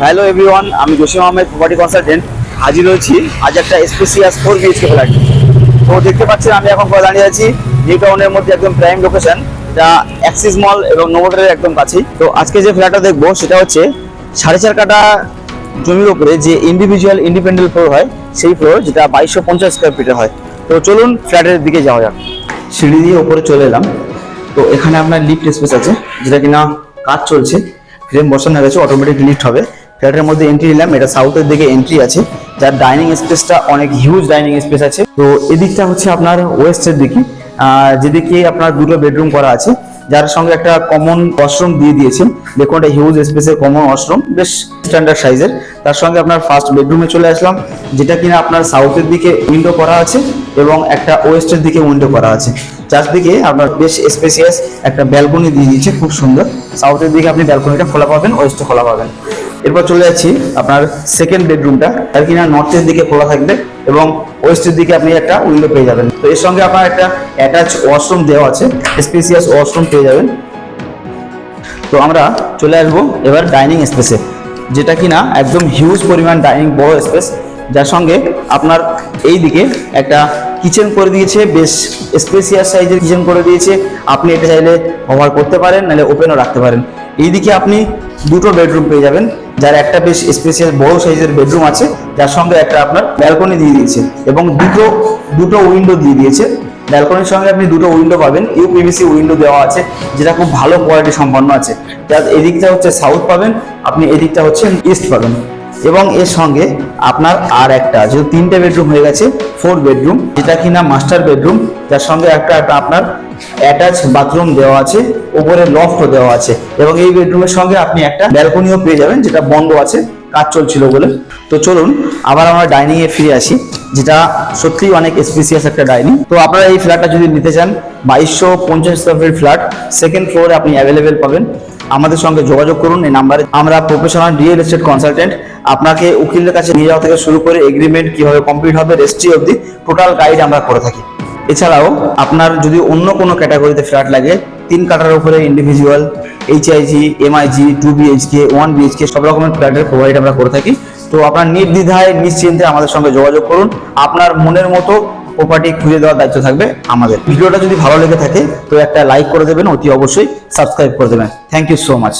Hello everyone, আমি Jasim Ahmed, property consultant. হাজির হয়েছি আজ একটা স্পেসিয়াস 4 বিএইচকে ফ্ল্যাট। তো দেখতে পাচ্ছেন আমি এখন দাঁড়িয়ে আছি নিউ টাউনের মধ্যে, একদম প্রাইম লোকেশন, যা অ্যাক্সিস মল এবং নোভোটেলের একদম কাছেই। তো আজকে যে ফ্ল্যাটটা দেখবো সেটা হচ্ছে 4.5 কাঠা জমির উপরে যে ইন্ডিভিজুয়াল ইন্ডিপেন্ডেন্ট ফ্লোর হয়, সেই ফ্লোর, যেটা 2250 স্কোয়ার ফিটের হয়। তো চলুন ফ্ল্যাটের দিকে যাওয়া যাক। সিঁড়ি দিয়ে উপরে চলে এলাম। তো এখানে আপনার লিফট স্পেস আছে, যেটা কিনা কাজ চলছে, ফ্রেম বসানো গেছে, অটোমেটিক লিফট হবে। ফ্ল্যাটের মধ্যে এন্ট্রি নিলাম, এটা সাউথের দিকে এন্ট্রি আছে, যার ডাইনিং স্পেসটা অনেক হিউজ ডাইনিং স্পেস আছে। তো এদিকটা হচ্ছে আপনার ওয়েস্টের দিকে, যেদিকে আপনার দুটো বেডরুম করা আছে, যার সঙ্গে একটা কমন ওয়াশরুম দিয়ে দিয়েছেন। দেখুন এটা হিউজ স্পেসের কমন ওয়াশরুম, বেশ স্ট্যান্ডার্ড সাইজের। তার সঙ্গে আপনার ফার্স্ট বেডরুমে চলে আসলাম, যেটা কিনা আপনার সাউথের দিকে উইন্ডো করা আছে এবং একটা ওয়েস্টের দিকে উইন্ডো করা আছে। চারদিকে আপনার বেশ স্পেসিয়াস একটা ব্যালকনি দিয়ে দিয়েছে, খুব সুন্দর। সাউথের দিকে আপনি ব্যালকনিটা খোলা পাবেন, ওয়েস্টে খোলা পাবেন। এরপর চলে যাচ্ছি আপনার সেকেন্ড বেডরুমটা, আর কিনা নর্থের দিকে খোলা থাকবে এবং ওয়েস্টের দিকে আপনি একটা উইন্ডো পেয়ে যাবেন। তো এর সঙ্গে আপনার একটা অ্যাটাচ ওয়াশরুম দেওয়া আছে, স্পেসিয়াস ওয়াশরুম পেয়ে যাবেন। তো আমরা চলে আসবো এবার ডাইনিং স্পেসে, যেটা কিনা একদম হিউজ পরিমাণ ডাইনিং, বড় স্পেস, যার সঙ্গে আপনার এই দিকে একটা কিচেন করে দিয়েছে, বেশ স্পেসিয়াস সাইজের কিচেন করে দিয়েছে। আপনি এটা চাইলে কভার করতে পারেন, নাহলে ওপেনও রাখতে পারেন। এইদিকে আপনি দুটো বেডরুম পেয়ে যাবেন, যার একটা বেশ স্পেসিয়াস বড় সাইজের বেডরুম আছে, যার সঙ্গে একটা আপনার ব্যালকনি দিয়ে দিয়েছে এবং দুটো উইন্ডো দিয়ে দিয়েছে। ব্যালকনির সঙ্গে আপনি দুটো উইন্ডো পাবেন, ইউপিভিসি উইন্ডো দেওয়া আছে, যেটা খুব ভালো কোয়ালিটি সম্পন্ন আছে। যার এদিকটা হচ্ছে সাউথ পাবেন আপনি, এদিকটা হচ্ছে ইস্ট পাবেন। এবং এর সঙ্গে আপনার আর একটা, যেহেতু 3টে বেডরুম হয়ে গেছে, 4 বেডরুম, যেটা কিনা মাস্টার বেডরুম, যার সঙ্গে একটা আপনার অ্যাটাচ বাথরুম দেওয়া আছে, উপরে লফটও দেওয়া আছে। এবং এই বেডরুমের সঙ্গে আপনি একটা ব্যালকনিও পেয়ে যাবেন, যেটা বন্ধ আছে, কাজ চলছিল বলে। তো চলুন আবার আমরা ডাইনিং এ ফিরে আসি, যেটা সত্যি অনেক স্পেসিয়াস একটা ডাইনিং। তো আপনারা এই ফ্ল্যাটটা যদি নিতে চান, 2250 স্কোয়ার ফিট ফ্ল্যাট, সেকেন্ড ফ্লোরে আপনি অ্যাভেলেবেল পাবেন। আমাদের সঙ্গে যোগাযোগ করুন এই নাম্বারে। আমরা প্রফেশনাল রিয়েল এস্টেট কনসালটেন্ট, আপনাকে উকিলের কাছে নিয়ে যাওয়া থেকে শুরু করে এগ্রিমেন্ট কিভাবে কমপ্লিট হবে, রেজিস্ট্রি অবধি টোটাল গাইড আমরা করে থাকি। এছাড়াও আপনার যদি অন্য কোনো ক্যাটাগরিতে ফ্ল্যাট লাগে, 3 কাঠার উপরে individual, HIG, MiG, 2 BHK, 1 BHK, সব রকমের ফ্ল্যাটের প্রোভাইড আমরা করে থাকি। তো আপনার নির্দ্বিধায় নিশ্চিন্তে আমাদের সঙ্গে যোগাযোগ করুন। আপনার মনের মতো প্রপার্টি খুঁজে দেওয়ার দায়িত্ব থাকবে আমাদের। ভিডিওটা যদি ভালো লেগে থাকে তো একটা লাইক করে দেবেন, অতি অবশ্যই সাবস্ক্রাইব করে দেবেন। Thank you so much.